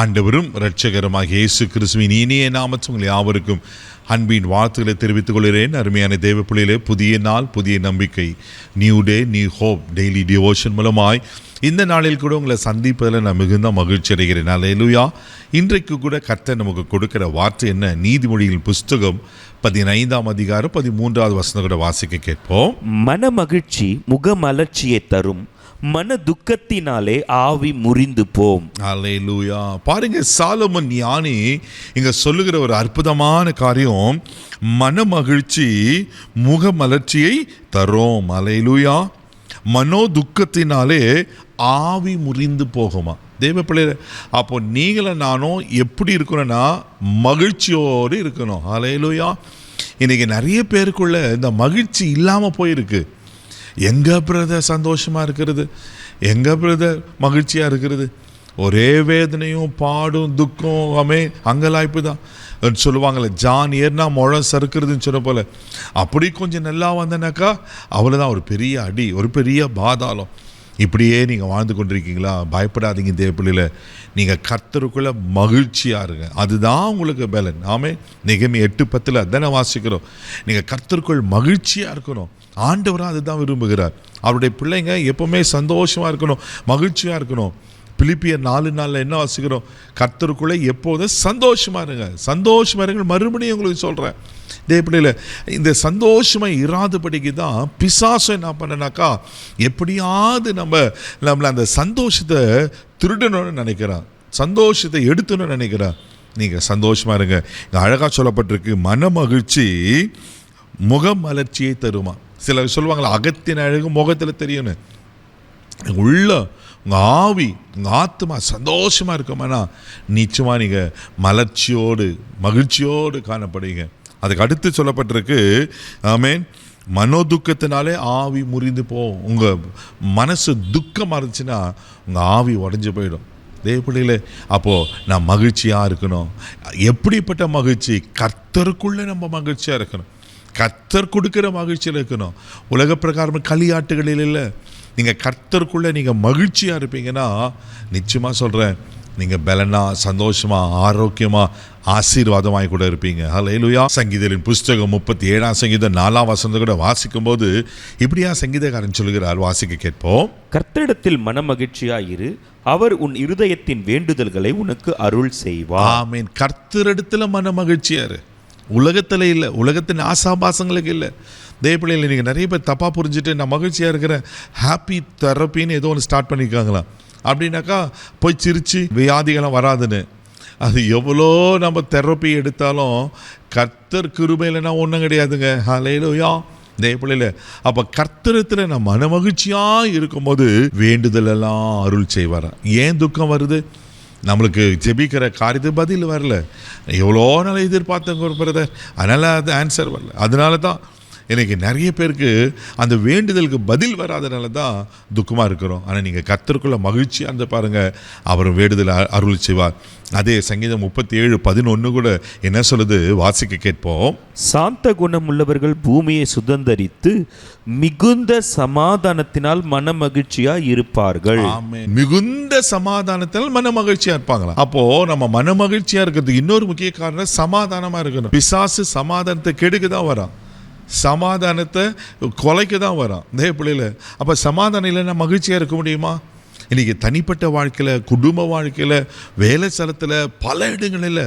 ஆண்டவரும் இரட்சகருமாகிய இயேசு கிறிஸ்துவின் இனிய நாமத்தில் உங்கள் யாவருக்கும் அன்பின் வாழ்த்துக்களை தெரிவித்துக் கொள்கிறேன். அருமையான தேவ பிள்ளைகளே, புதிய நாள், புதிய நம்பிக்கை, new day, new hope daily devotion மூலமாய் இந்த நாளில் கூட உங்களை சந்திப்பதில் நான் மிகுந்த மகிழ்ச்சி அடைகிறேன். அல்லேலூயா. இன்றைக்கு கூட கர்த்தர் நமக்கு கொடுக்கிற வார்த்தை என்ன? நீதிமொழியின் புஸ்தகம் 15ஆம் அதிகாரம் 13வது வசனம் கூட வாசிக்க கேட்போம். மன மகிழ்ச்சி முகமலர்ச்சியை தரும், மன துக்கத்தினாலே ஆவி முறிந்து போம். அல்லேலூயா. பாருங்க, சாலமன் ஞானி இங்க சொல்லுகிற ஒரு அற்புதமான காரியம், மன மகிழ்ச்சி முகமலர்ச்சியை தரும். அல்லேலூயா. மனோ துக்கத்தினாலே ஆவி முறிந்து போகுமா? தேவ பிள்ளைய, அப்போ நீங்களும் நானும் எப்படி இருக்கணும்னா மகிழ்ச்சியோடு இருக்கணும். அல்லேலூயா. இன்னைக்கு நிறைய பேருக்குள்ள இந்த மகிழ்ச்சி இல்லாமல் போயிருக்கு. எங்கே பிரதர் சந்தோஷமாக இருக்கிறது, எங்கே பிரதர் மகிழ்ச்சியாக இருக்கிறது, ஒரே வேதனையும் பாடும் துக்கம் அங்கலாய்ப்பு தான் சொல்லுவாங்கள்ல, ஜான் ஏறினா முழம் சறுக்கிறதுன்னு சொன்ன போல். அப்படி கொஞ்சம் நல்லா வந்தனாக்கா அவ்வளோதான், ஒரு பெரிய அடி, ஒரு பெரிய பாதாளம். இப்படியே நீங்கள் வாழ்ந்து கொண்டிருக்கீங்களா? பயப்படாதீங்க தேவ பிள்ளையில, நீங்கள் கர்த்தருக்குள்ளே மகிழ்ச்சியாக இருங்க, அதுதான் உங்களுக்கு பலன். ஆமே, நெகேமியா 8:10 அதானே வாசிக்கிறோம். நீங்கள் கர்த்தருக்குள் மகிழ்ச்சியாக இருக்கணும். ஆண்டவராக அதுதான் விரும்புகிறார். அவருடைய பிள்ளைங்க எப்போவுமே சந்தோஷமாக இருக்கணும், மகிழ்ச்சியாக இருக்கணும். பிலிப்பியர் 4:4 என்ன வாசிக்கிறோம்? கர்த்தருக்குள்ளே எப்போதும் சந்தோஷமாக இருங்க, சந்தோஷமாக இருங்க. மறுபடியும் உங்களுக்கு சொல்கிறேன் தேவப்பிள்ளையில், இந்த சந்தோஷமாக இராதபடிக்கு தான் பிசாசம் என்ன பண்ணனாக்கா எப்படியாவது நம்மளை அந்த சந்தோஷத்தை திருடணும்னு நினைக்கிறான், சந்தோஷத்தை எடுத்துன்னு நினைக்கிறான். நீங்கள் சந்தோஷமாக இருங்க. இங்கே அழகாக சொல்லப்பட்டிருக்கு, மன மகிழ்ச்சி முகமலர்ச்சியை தருமா. சிலர் சொல்லுவாங்களா, அகத்தின் அழகு முகத்தில் தெரியும்னு. உள்ள உங்கள் ஆவி, உங்கள் ஆத்மா சந்தோஷமாக இருக்குமானா நிச்சயமாக நீங்கள் மலர்ச்சியோடு மகிழ்ச்சியோடு காணப்படுவீங்க. அதுக்கு அடுத்து சொல்லப்பட்டிருக்கு, ஆமென், மனோதுக்கத்தினாலே ஆவி முறிந்து போகும். உங்கள் மனசு துக்கமாக இருந்துச்சுன்னா உங்கள் ஆவி உடஞ்சி போயிடும். தேவப்பிள்ளைகளே, அப்போது நான் மகிழ்ச்சியாக இருக்கணும். எப்படிப்பட்ட மகிழ்ச்சி? கர்த்தருக்குள்ளே நம்ம மகிழ்ச்சியாக இருக்கணும், கர்த்தர் கொடுக்குற மகிழ்ச்சியில் இருக்கணும். உலக பிரகாரம் களியாட்டுகளில் இல்லை, நீங்கள் கர்த்தருக்குள்ளே நீங்கள் மகிழ்ச்சியாக இருப்பீங்கன்னா நிச்சயமாக சொல்கிறேன், நீங்கள் பலனாக, சந்தோஷமாக, ஆரோக்கியமாக, ஆசீர்வாதமாய் கூட இருப்பீங்க. அல்லேலூயா. சங்கீதரின் புஸ்தகம் 37ஆம் சங்கீதம் 4ஆம் வசனம் கூட வாசிக்கும் போது இப்படியா சங்கீதக்காரன் சொல்கிறார், வாசிக்க கேட்போம். கர்த்தரிடத்தில் மன மகிழ்ச்சியாயிரு, அவர் உன் இருதயத்தின் வேண்டுதல்களை உனக்கு அருள் செய்வார். ஆமென். கர்த்தரிடத்தில் மன மகிழ்ச்சியாரு, உலகத்தில் இல்லை, உலகத்தின் ஆசாபாசங்களுக்கு இல்லை. தேவப்பிள்ளைகள், நீங்கள் நிறைய பேர் தப்பாக புரிஞ்சுட்டு நான் மகிழ்ச்சியாக இருக்கிறேன், ஹாப்பி தெரப்பின்னு ஏதோ ஒன்று ஸ்டார்ட் பண்ணியிருக்காங்களாம். அப்படின்னாக்கா போய் சிரித்து வியாதிகளாம் வராதுன்னு. அது எவ்வளோ நம்ம தெரப்பி எடுத்தாலும் கர்த்தர் கிருபையிலனா ஒன்றும் கிடையாதுங்க. அல்லேலூயா. தேவப்பிள்ளையில, அப்போ கர்த்தரத்தில் நான் மன மகிழ்ச்சியாக இருக்கும்போது வேண்டுதலெல்லாம் அருள் செய்வாராம். ஏன் துக்கம் வருது? நம்மளுக்கு ஜெபிக்கிற காரியத்து பதில் வரல, எவ்வளோ நாள் எதிர்பார்த்தங்க ஒரு பிரதர், அதனால் அது ஆன்சர் வரல. அதனால தான் எனக்கு நிறைய பேருக்கு அந்த வேண்டுதலுக்கு பதில் வராதனால தான் துக்கமாக இருக்கிறோம். ஆனால் நீங்கள் கர்த்தருக்குள்ள மகிழ்ச்சியாக இருந்து பாருங்கள், அவர் வேண்டுதல் அருள் செய்வார். அதே சங்கீதம் 37:11 கூட என்ன சொல்லுது, வாசிக்க கேட்போம். சாந்த குணம் உள்ளவர்கள் பூமியை சுதந்தரித்து மிகுந்த சமாதானத்தினால் மன மகிழ்ச்சியா இருப்பார்கள். மிகுந்த சமாதானத்தினால் மன மகிழ்ச்சியா இருப்பாங்களா? அப்போ நம்ம மன மகிழ்ச்சியா இருக்கிறதுக்கு இன்னொரு முக்கிய காரணம் சமாதானமா இருக்கணும். பிசாசு சமாதானத்தை கெடுக்க தான் வரான், சமாதானத்தை கொலைக்கு தான் வரான் தேவப்பிள்ளையில. அப்போ சமாதானம் இல்லைன்னா மகிழ்ச்சியாக இருக்க முடியுமா? இன்றைக்கி தனிப்பட்ட வாழ்க்கையில், குடும்ப வாழ்க்கையில், வேலை ஸ்தலத்தில், பல இடங்களில்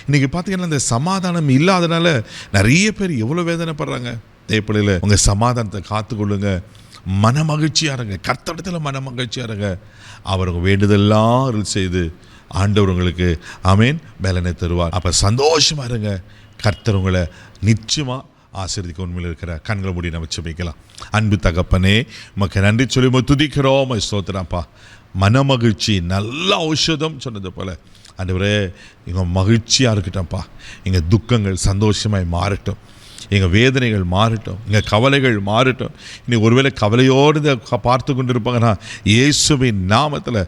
இன்றைக்கி பார்த்தீங்கன்னா இந்த சமாதானம் இல்லாதனால நிறைய பேர் எவ்வளோ வேதனைப்படுறாங்க. தேவப்பிள்ளையில, உங்கள் சமாதானத்தை காத்துக்கொள்ளுங்க, மன மகிழ்ச்சியாக இருங்க, கர்த்தரிடத்தில் மன மகிழ்ச்சியாக இருங்க. அவருக்கு வேண்டுதெல்லாம் அருள் செய்து ஆண்டவர் உங்களுக்கு ஆமென் பலனை தருவார். அப்போ சந்தோஷமாக இருங்க, கர்த்தர் உங்களை நிச்சயமாக ஆசீர்வதிக்க உண்மையில் இருக்கிற. கண்களை மூடி நம்ம ஜெபிக்கலாம். அன்பு தகப்பனே, உமக்கு நன்றி சொல்லி துதிக்கிறோம், ஸ்தோத்திரம்ப்பா. மன மகிழ்ச்சி நல்ல ஔஷதம் சொன்னது போல் ஆண்டவரே, எங்கள் மகிழ்ச்சியாக இருக்கட்டும்ப்பா. எங்கள் துக்கங்கள் சந்தோஷமாய் மாறட்டும், எங்கள் வேதனைகள் மாறட்டும், எங்கள் கவலைகள் மாறட்டும். இன்னைக்கு ஒருவேளை கவலையோடு பார்த்து கொண்டு இருப்பாங்கன்னா இயேசுவின் நாமத்தில்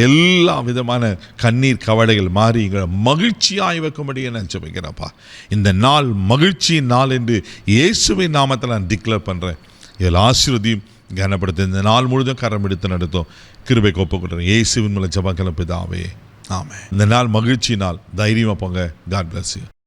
எல்லா விதமான கண்ணீர் கவலைகள் மாறி எங்களை மகிழ்ச்சியாக வைக்கும்படியே நான் ஜெபிக்கிறேன்ப்பா. இந்த நாள் மகிழ்ச்சியின் நாள் என்று இயேசுவின் நாமத்தில் நான் டிக்ளேர் பண்ணுறேன். இதில் ஆசீர்வதியும் கனப்படுத்த இந்த நாள் முழுதும் கரம் எடுத்து நடத்தும் கிருபை ஒப்புக்கொள்கிறேன். இயேசுவின் மூலம் ஜெபம் பிதாவே, ஆமென். இந்த நாள் மகிழ்ச்சி நாள், தைரியமா போங்க. God bless you.